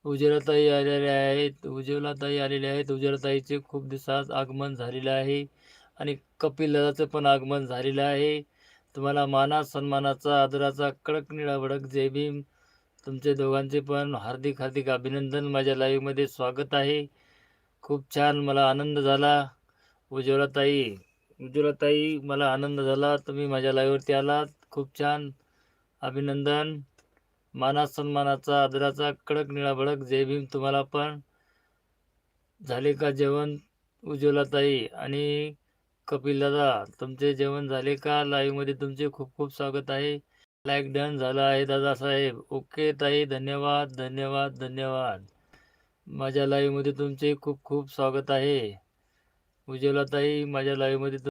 उज्ज्वलाताई आलेल्या आहेत. उज्ज्वलाताई आलेल्या आहेत. उज्ज्वलाताईचे खूप दिवसात आगमन झालेलं आहे आणि कपिल दादाचं पण आगमन झालेलं आहे. तुम्हाला सन्मानाचा, आदराचा कडक निळा जय भीम. तुमचे दोघांचे पण हार्दिक हार्दिक अभिनंदन. माझ्या लाईव्हमध्ये स्वागत आहे. खूप छान मला आनंद झाला. उज्ज्वलाताई उज्ज्वलाताई मला आनंद झाला. तुम्ही माझ्या लाईव्हवरती आलात. खूप छान. अभिनंदन. सन्मानाचा, आदराचा कडक निळा जय भीम तुम्हाला पण. झाले का जेवण उज्ज्वलाताई आणि कपिल दादा? तुमचे जेवण झाले का? लाईव्हमध्ये तुमचे खूप खूप स्वागत आहे. लाईक डन झालं आहे दादासाहेब. ओके ताई, धन्यवाद धन्यवाद धन्यवाद. माझ्या लाईव्हमध्ये तुमचे खूप खूप स्वागत आहे. उज्ज्वलाताई माझ्या लाईव्हमध्ये